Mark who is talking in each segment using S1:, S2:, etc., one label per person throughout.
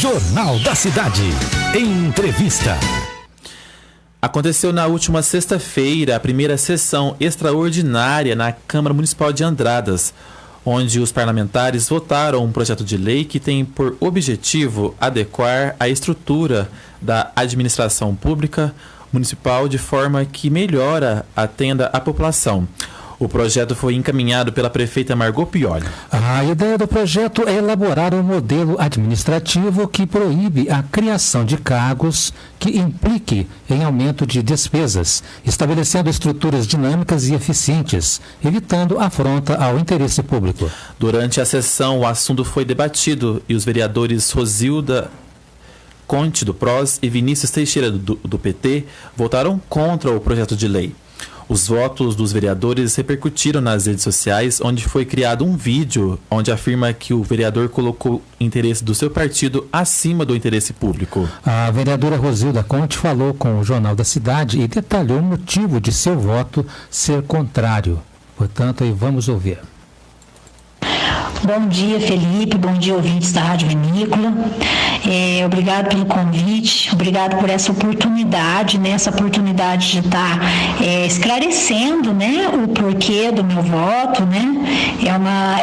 S1: Jornal da Cidade. Entrevista.
S2: Aconteceu na última sexta-feira a primeira sessão extraordinária na Câmara Municipal de Andradas, onde os parlamentares votaram um projeto de lei que tem por objetivo adequar a estrutura da administração pública municipal de forma que melhora atenda a população. O projeto foi encaminhado pela prefeita Margot Pioli.
S3: A ideia do projeto é elaborar um modelo administrativo que proíbe a criação de cargos que implique em aumento de despesas, estabelecendo estruturas dinâmicas e eficientes, evitando afronta ao interesse público.
S2: Durante a sessão, o assunto foi debatido e os vereadores Rosilda Conte, do PROS, e Vinícius Teixeira, do PT, votaram contra o projeto de lei. Os votos dos vereadores repercutiram nas redes sociais, onde foi criado um vídeo onde afirma que o vereador colocou o interesse do seu partido acima do interesse público.
S3: A vereadora Rosilda Conte falou com o Jornal da Cidade e detalhou o motivo de seu voto ser contrário. Portanto, aí vamos ouvir.
S4: Bom dia, Felipe. Bom dia, ouvintes da Rádio Vinícola. Obrigado pelo convite, obrigado por essa oportunidade, né? Essa oportunidade de estar esclarecendo, né, o porquê do meu voto, né?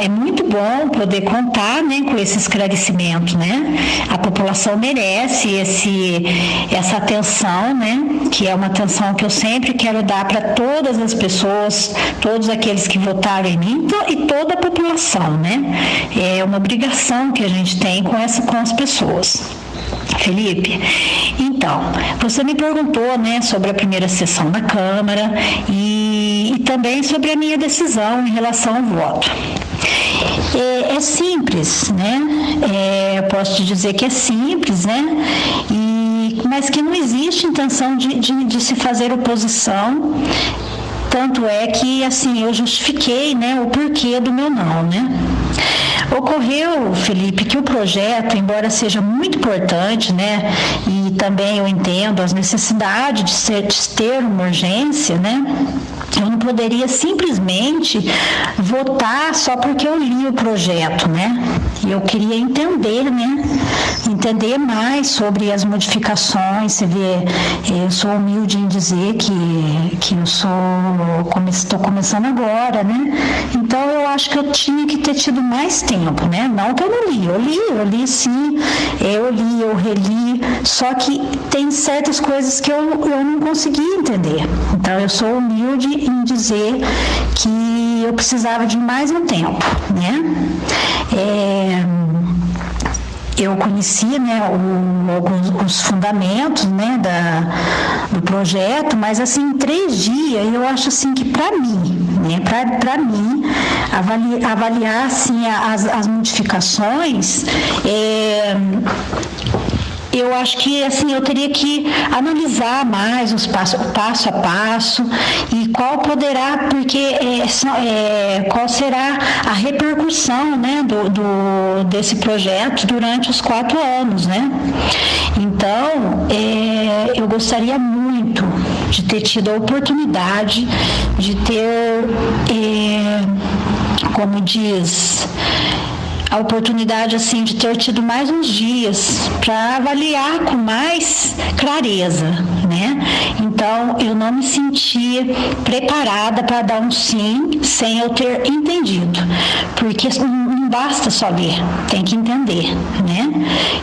S4: É muito bom poder contar, né, com esse esclarecimento, né? A população merece essa atenção, né? Que é uma atenção que eu sempre quero dar para todas as pessoas, todos aqueles que votaram em mim e toda a população, né? É uma obrigação que a gente tem com as pessoas. Felipe, então, você me perguntou, né, sobre a primeira sessão da Câmara e também sobre a minha decisão em relação ao voto. É simples, né? Eu posso te dizer que é simples, né? Mas que não existe intenção de se fazer oposição. Tanto é que, assim, eu justifiquei, né, o porquê do meu não, né? Ocorreu, Felipe, que o projeto, embora seja muito importante, né, e também eu entendo as necessidades de ter uma urgência, né, eu não poderia simplesmente votar só porque eu li o projeto, né? Eu queria entender, né? Entender mais sobre as modificações. Você vê, eu sou humilde em dizer que eu estou começando agora, né? Então eu acho que eu tinha que ter tido mais tempo, né? Não que eu não li, eu li sim, eu reli, só que tem certas coisas que eu não consegui entender. Então eu sou humilde em dizer que eu precisava de mais um tempo, né? Eu conhecia, né, alguns fundamentos, né, do projeto, mas assim, em 3 dias, eu acho assim que para mim, né, para mim, avaliar assim as modificações, eu acho que assim eu teria que analisar mais o passo a passo e qual poderá, porque qual será a repercussão, né, desse projeto durante os 4 anos, né? Então, eu gostaria muito de ter tido a oportunidade de ter, como diz, a oportunidade assim de ter tido mais uns dias para avaliar com mais clareza, né? Então eu não me sentia preparada para dar um sim sem eu ter entendido, porque não basta só ler, tem que entender, né?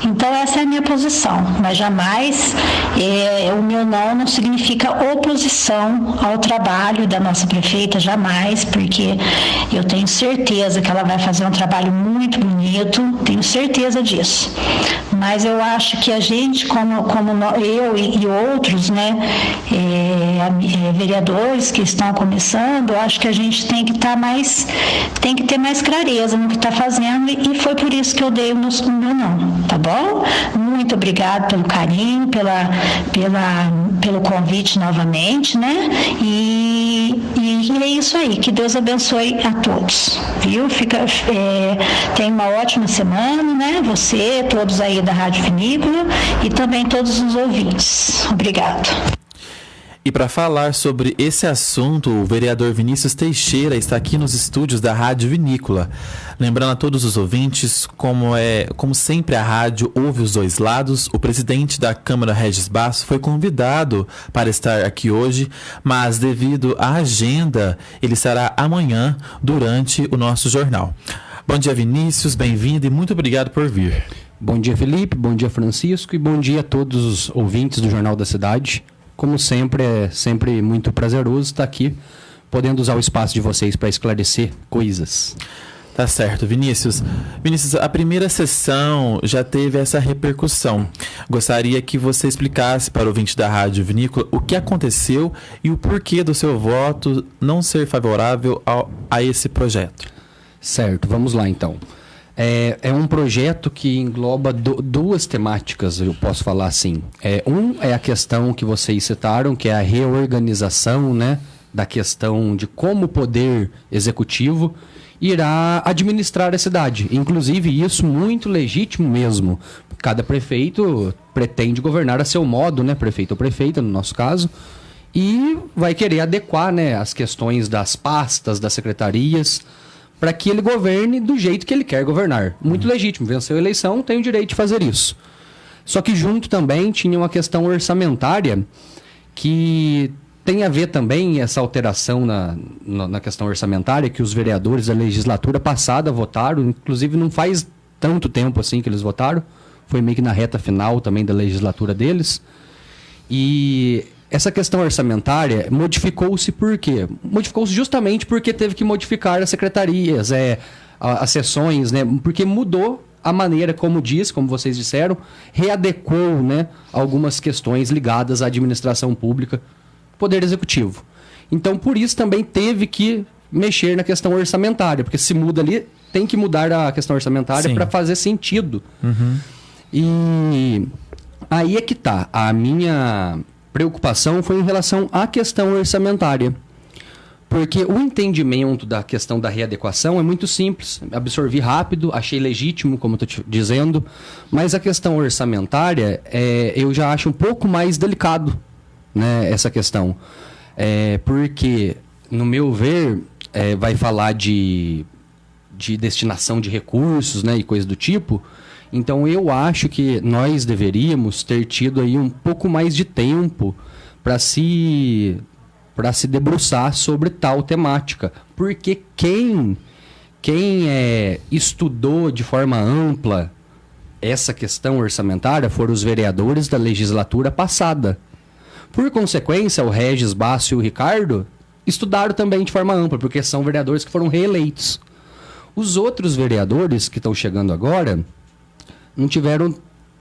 S4: Então essa é a minha posição, mas jamais o meu não significa oposição ao trabalho da nossa prefeita, jamais, porque eu tenho certeza que ela vai fazer um trabalho muito bonito, tenho certeza disso. Mas eu acho que a gente, como eu e outros, né, vereadores que estão começando, eu acho que a gente tem que ter mais clareza no que está fazendo e foi por isso que eu dei o meu não, tá bom? Muito obrigado pelo carinho, pelo convite novamente, né? E é isso aí, que Deus abençoe a todos, viu? Tenha uma ótima semana, né? Você, todos aí da Rádio Vinícola e também todos os ouvintes. Obrigado.
S2: E para falar sobre esse assunto, o vereador Vinícius Teixeira está aqui nos estúdios da Rádio Vinícola. Lembrando a todos os ouvintes, como sempre a rádio ouve os dois lados, o presidente da Câmara, Regis Basso, foi convidado para estar aqui hoje, mas devido à agenda, ele estará amanhã durante o nosso jornal. Bom dia, Vinícius, bem-vindo e muito obrigado por vir.
S5: Bom dia, Felipe, bom dia, Francisco, e bom dia a todos os ouvintes do Jornal da Cidade. Como sempre, é sempre muito prazeroso estar aqui, podendo usar o espaço de vocês para esclarecer coisas.
S2: Tá certo, Vinícius. Vinícius, a primeira sessão já teve essa repercussão. Gostaria que você explicasse para o ouvinte da Rádio Vinícola o que aconteceu e o porquê do seu voto não ser favorável a esse projeto.
S5: Certo, vamos lá então. É um projeto que engloba duas temáticas, eu posso falar assim. Um é a questão que vocês citaram, que é a reorganização, né, da questão de como o poder executivo irá administrar a cidade. Inclusive, isso muito legítimo mesmo. Cada prefeito pretende governar a seu modo, né, prefeito ou prefeita, no nosso caso, e vai querer adequar, né, as questões das pastas, das secretarias, para que ele governe do jeito que ele quer governar. Muito legítimo, venceu a eleição, tem o direito de fazer isso. Só que junto também tinha uma questão orçamentária que tem a ver também, essa alteração na questão orçamentária, que os vereadores da legislatura passada votaram, inclusive não faz tanto tempo assim que eles votaram, foi meio que na reta final também da legislatura deles. E essa questão orçamentária modificou-se por quê? Modificou-se justamente porque teve que modificar as secretarias, as sessões, né? Porque mudou a maneira como vocês disseram, readequou, né, algumas questões ligadas à administração pública, poder executivo. Então, por isso também teve que mexer na questão orçamentária, porque se muda ali, tem que mudar a questão orçamentária para fazer sentido. Uhum. E aí é que tá. A minha preocupação foi em relação à questão orçamentária. Porque o entendimento da questão da readequação é muito simples. Absorvi rápido, achei legítimo, como eu estou te dizendo, mas a questão orçamentária eu já acho um pouco mais delicado, né, essa questão. Porque, no meu ver, vai falar de destinação de recursos, né, e coisa do tipo. Então, eu acho que nós deveríamos ter tido aí um pouco mais de tempo para se debruçar sobre tal temática. Porque quem estudou de forma ampla essa questão orçamentária foram os vereadores da legislatura passada. Por consequência, o Regis Basso e o Ricardo estudaram também de forma ampla, porque são vereadores que foram reeleitos. Os outros vereadores que estão chegando agora não tiveram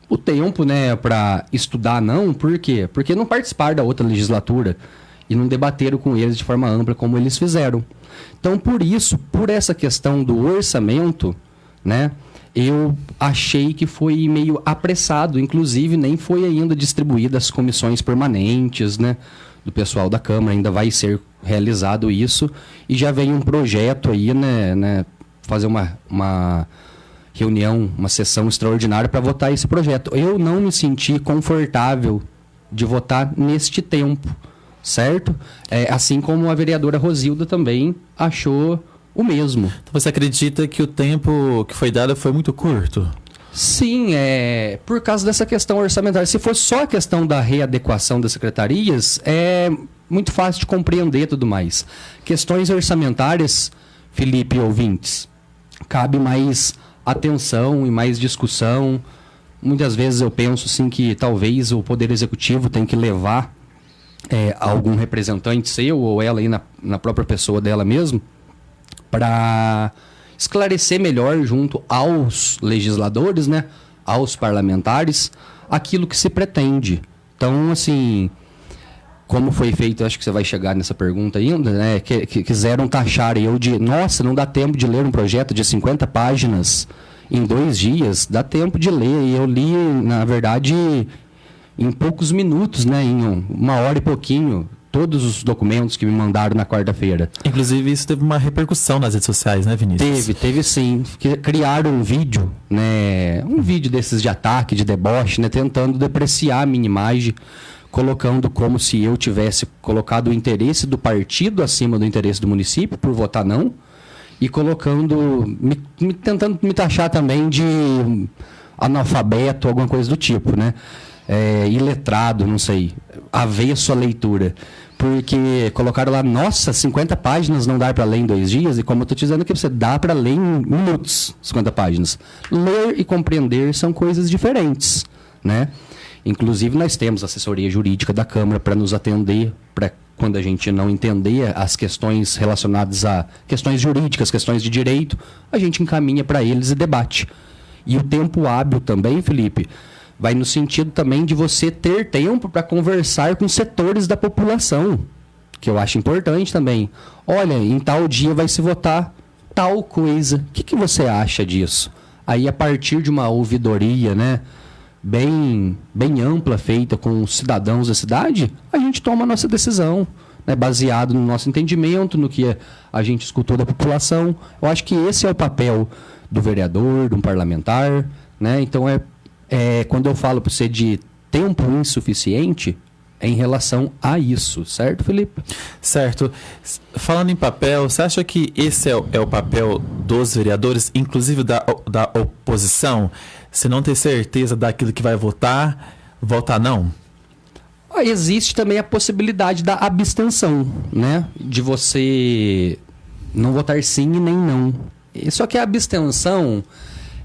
S5: o tempo, né, para estudar, não. Por quê? Porque não participaram da outra legislatura e não debateram com eles de forma ampla como eles fizeram. Então, por isso, por essa questão do orçamento, né, eu achei que foi meio apressado. Inclusive, nem foi ainda distribuída as comissões permanentes, né, do pessoal da Câmara. Ainda vai ser realizado isso. E já vem um projeto aí, né fazer uma reunião, uma sessão extraordinária para votar esse projeto. Eu não me senti confortável de votar neste tempo, certo? Assim como a vereadora Rosilda também achou o mesmo.
S2: Então você acredita que o tempo que foi dado foi muito curto?
S5: Sim, por causa dessa questão orçamentária. Se fosse só a questão da readequação das secretarias, é muito fácil de compreender tudo mais. Questões orçamentárias, Felipe e ouvintes, cabe mais atenção e mais discussão. Muitas vezes eu penso assim, que talvez o Poder Executivo tem que levar algum representante seu ou ela aí na própria pessoa dela mesmo, para esclarecer melhor junto aos legisladores, né, aos parlamentares, aquilo que se pretende. Então, assim, como foi feito, acho que você vai chegar nessa pergunta ainda, né, que quiseram taxar eu de, nossa, não dá tempo de ler um projeto de 50 páginas em 2 dias, dá tempo de ler. E eu li, na verdade, em poucos minutos, né, em 1 hora e pouquinho, todos os documentos que me mandaram na quarta-feira.
S2: Inclusive, isso teve uma repercussão nas redes sociais, né, Vinícius?
S5: Teve sim. Criaram um vídeo, né? Um vídeo desses de ataque, de deboche, né? Tentando depreciar a minha imagem, colocando como se eu tivesse colocado o interesse do partido acima do interesse do município, por votar não, e colocando, tentando me taxar também de analfabeto, alguma coisa do tipo, né? Iletrado, não sei, avesso à leitura. Porque colocaram lá, nossa, 50 páginas não dá para ler em 2 dias, e como eu estou te dizendo aqui, você dá para ler em minutos, 50 páginas. Ler e compreender são coisas diferentes, né? Inclusive, nós temos assessoria jurídica da Câmara para nos atender, para quando a gente não entender as questões relacionadas a questões jurídicas, questões de direito, a gente encaminha para eles e debate. E o tempo hábil também, Felipe, vai no sentido também de você ter tempo para conversar com setores da população, que eu acho importante também. Olha, em tal dia vai se votar tal coisa. O que você acha disso? Aí, a partir de uma ouvidoria, né, bem ampla, feita com os cidadãos da cidade, a gente toma a nossa decisão, né, baseado no nosso entendimento, no que a gente escutou da população. Eu acho que esse é o papel do vereador, de um parlamentar, né? Então, quando eu falo para você de tempo insuficiente, é em relação a isso, certo, Felipe?
S2: Certo. Falando em papel, você acha que esse é o papel dos vereadores, inclusive da oposição? Se não ter certeza daquilo que vai votar não?
S5: Existe também a possibilidade da abstenção, né? De você não votar sim e nem não. Só que a abstenção,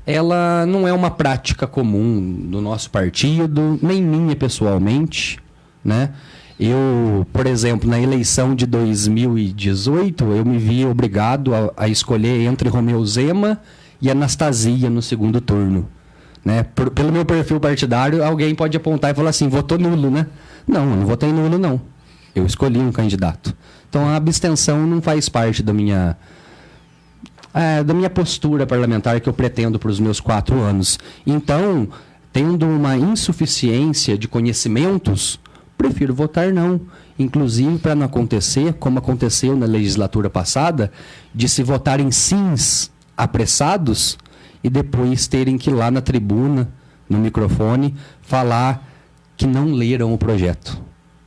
S5: ela não é uma prática comum do nosso partido, nem minha pessoalmente, né? Eu, por exemplo, na eleição de 2018, eu me vi obrigado a escolher entre Romeu Zema e Anastasia no segundo turno, né? Pelo meu perfil partidário, alguém pode apontar e falar assim, votou nulo, né? Não, eu não votei nulo, não. Eu escolhi um candidato. Então, a abstenção não faz parte da minha postura parlamentar que eu pretendo para os meus 4 anos. Então, tendo uma insuficiência de conhecimentos, prefiro votar não. Inclusive, para não acontecer, como aconteceu na legislatura passada, de se votar em sims apressados e depois terem que ir lá na tribuna, no microfone, falar que não leram o projeto,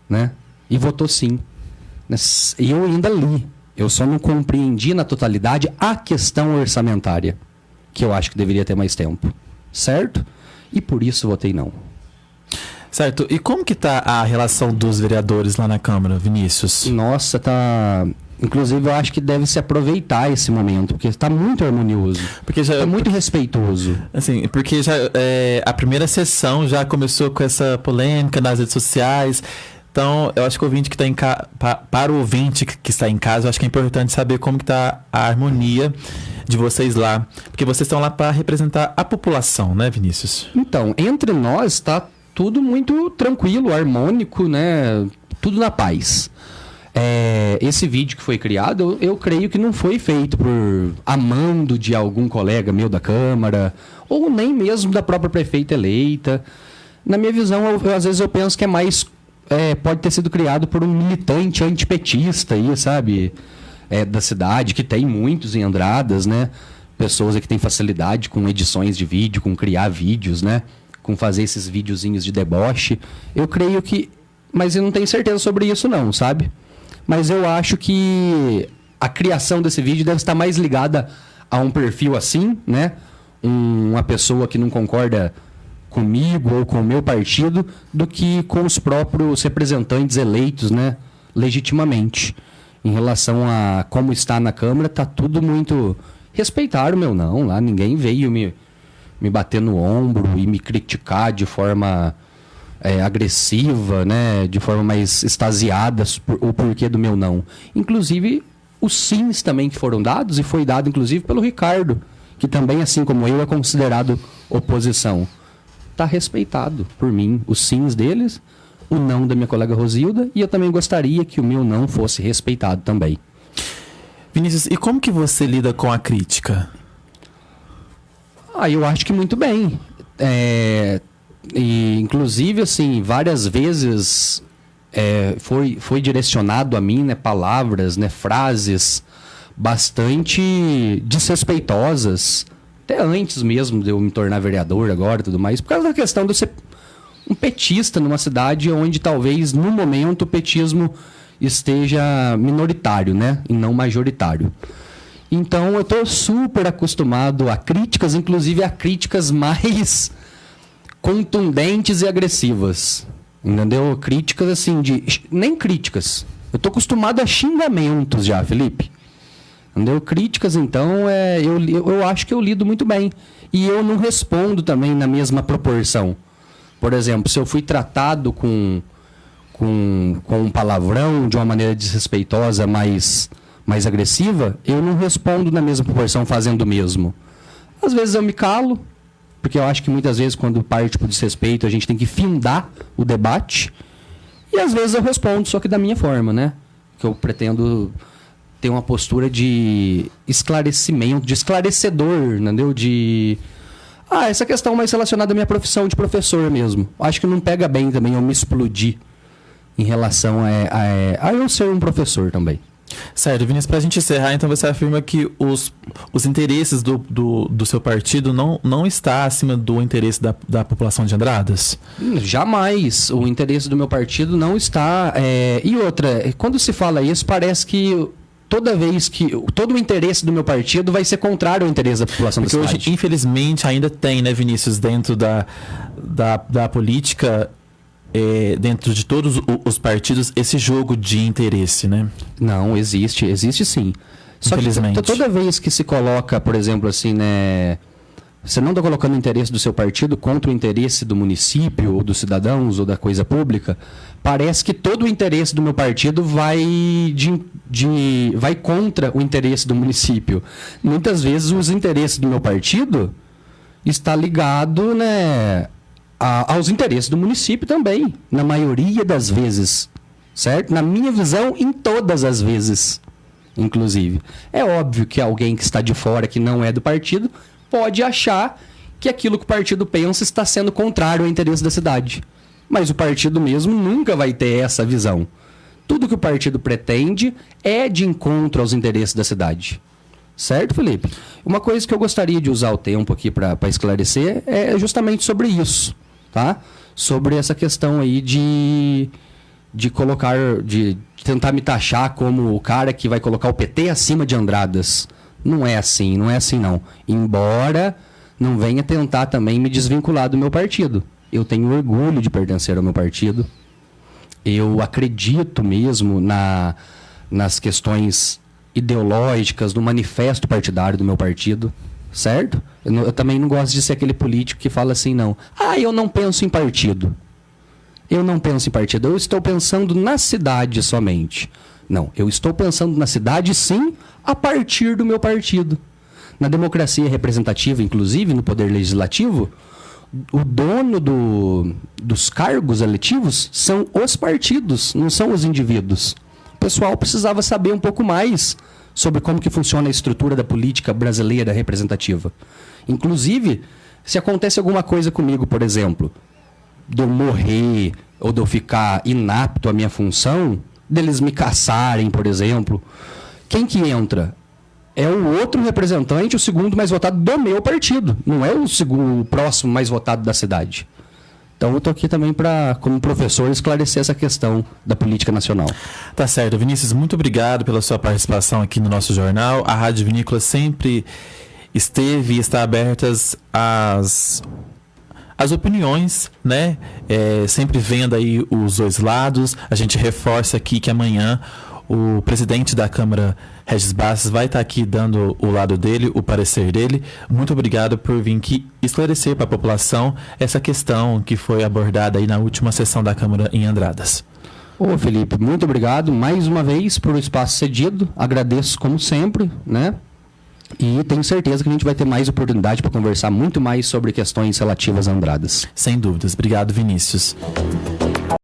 S5: né? E votou sim. E eu ainda li. Eu só não compreendi na totalidade a questão orçamentária, que eu acho que deveria ter mais tempo, certo? E por isso votei não.
S2: Certo. E como que tá a relação dos vereadores lá na Câmara, Vinícius?
S5: Nossa, tá... Inclusive, eu acho que deve se aproveitar esse momento, porque está muito harmonioso.
S2: Porque já...
S5: É muito respeitoso.
S2: Assim, porque já a primeira sessão já começou com essa polêmica nas redes sociais. Então, eu acho que o ouvinte que está para o ouvinte que está em casa, eu acho que é importante saber como que está a harmonia de vocês lá. Porque vocês estão lá para representar a população, né, Vinícius?
S5: Então, entre nós está tudo muito tranquilo, harmônico, né? Tudo na paz. Esse vídeo que foi criado, eu creio que não foi feito por amando de algum colega meu da Câmara, ou nem mesmo da própria prefeita eleita. Na minha visão, às vezes eu penso que é mais... pode ter sido criado por um militante antipetista aí, sabe? Da cidade, que tem muitos em Andradas, né? Pessoas que têm facilidade com edições de vídeo, com criar vídeos, né? Com fazer esses videozinhos de deboche. Eu creio que... Mas eu não tenho certeza sobre isso não, sabe? Mas eu acho que a criação desse vídeo deve estar mais ligada a um perfil assim, né? Uma pessoa que não concorda comigo ou com o meu partido, do que com os próprios representantes eleitos, né? Legitimamente. Em relação a como está na Câmara, tá tudo muito... Respeitaram o meu não lá, ninguém veio me bater no ombro e me criticar de forma... agressiva, né, de forma mais extasiada, o porquê do meu não. Inclusive, os sims também que foram dados, e foi dado inclusive pelo Ricardo, que também, assim como eu, é considerado oposição. Está respeitado por mim, os sims deles, o não da minha colega Rosilda, e eu também gostaria que o meu não fosse respeitado também.
S2: Vinícius, e como que você lida com a crítica?
S5: Eu acho que muito bem. E, inclusive, assim, várias vezes foi direcionado a mim, né, palavras, né, frases bastante desrespeitosas, até antes mesmo de eu me tornar vereador agora e tudo mais, por causa da questão de eu ser um petista numa cidade onde talvez, no momento, o petismo esteja minoritário, né? E não majoritário. Então, eu estou super acostumado a críticas, inclusive a críticas mais contundentes e agressivas. Entendeu? Críticas assim nem críticas. Eu estou acostumado a xingamentos já, Felipe. Entendeu? Críticas, então, eu acho que eu lido muito bem. E eu não respondo também na mesma proporção. Por exemplo, se eu fui tratado com um palavrão de uma maneira desrespeitosa, mais agressiva, eu não respondo na mesma proporção fazendo o mesmo. Às vezes eu me calo, porque eu acho que muitas vezes quando parte por desrespeito a gente tem que findar o debate, e às vezes eu respondo, só que da minha forma, né? Que eu pretendo ter uma postura de esclarecimento, de esclarecedor, entendeu? Essa questão mais relacionada à minha profissão de professor mesmo. Acho que não pega bem também eu me explodir em relação a eu ser um professor também.
S2: Certo, Vinícius, para a gente encerrar, então você afirma que os interesses do seu partido não está acima do interesse da população de Andradas?
S5: Jamais. O interesse do meu partido não está... E outra, quando se fala isso, parece que toda vez que... Todo o interesse do meu partido vai ser contrário ao interesse da população da cidade.
S2: Porque hoje, infelizmente, ainda tem, né, Vinícius, dentro da política... dentro de todos os partidos, esse jogo de interesse, né?
S5: Não, existe sim. Só que toda vez que se coloca, por exemplo, assim, né? Você não está colocando o interesse do seu partido contra o interesse do município, ou dos cidadãos, ou da coisa pública, parece que todo o interesse do meu partido vai contra o interesse do município. Muitas vezes os interesses do meu partido está ligado, né, aos interesses do município também, na maioria das vezes, certo? Na minha visão, em todas as vezes, inclusive. É óbvio que alguém que está de fora, que não é do partido, pode achar que aquilo que o partido pensa está sendo contrário ao interesse da cidade. Mas o partido mesmo nunca vai ter essa visão. Tudo que o partido pretende é de encontro aos interesses da cidade. Certo, Felipe? Uma coisa que eu gostaria de usar o tempo aqui para esclarecer é justamente sobre isso. Tá? Sobre essa questão aí de tentar me taxar como o cara que vai colocar o PT acima de Andradas. Não é assim não. Embora não venha tentar também me desvincular do meu partido. Eu tenho orgulho de pertencer ao meu partido. Eu acredito mesmo nas questões ideológicas, do manifesto partidário do meu partido. Certo? Eu também não gosto de ser aquele político que fala assim, não. Eu não penso em partido. Eu não penso em partido. Eu estou pensando na cidade somente. Não, eu estou pensando na cidade, sim, a partir do meu partido. Na democracia representativa, inclusive, no poder legislativo, o dono dos cargos eletivos são os partidos, não são os indivíduos. O pessoal precisava saber um pouco mais sobre como que funciona a estrutura da política brasileira representativa. Inclusive, se acontece alguma coisa comigo, por exemplo, de eu morrer ou de eu ficar inapto à minha função, deles me caçarem, por exemplo, quem que entra? É o outro representante, o segundo mais votado do meu partido, não é o próximo mais votado da cidade. Então eu estou aqui também para, como professor, esclarecer essa questão da política nacional.
S2: Tá certo. Vinícius, muito obrigado pela sua participação aqui no nosso jornal. A Rádio Vinícola sempre esteve e está abertas às opiniões, né? Sempre vendo aí os dois lados. A gente reforça aqui que amanhã o presidente da Câmara, Regis Bastos, vai estar aqui dando o lado dele, o parecer dele. Muito obrigado por vir aqui esclarecer para a população essa questão que foi abordada aí na última sessão da Câmara em Andradas.
S5: Ô Felipe, muito obrigado mais uma vez por o espaço cedido. Agradeço como sempre, né? E tenho certeza que a gente vai ter mais oportunidade para conversar muito mais sobre questões relativas a Andradas.
S2: Sem dúvidas. Obrigado, Vinícius.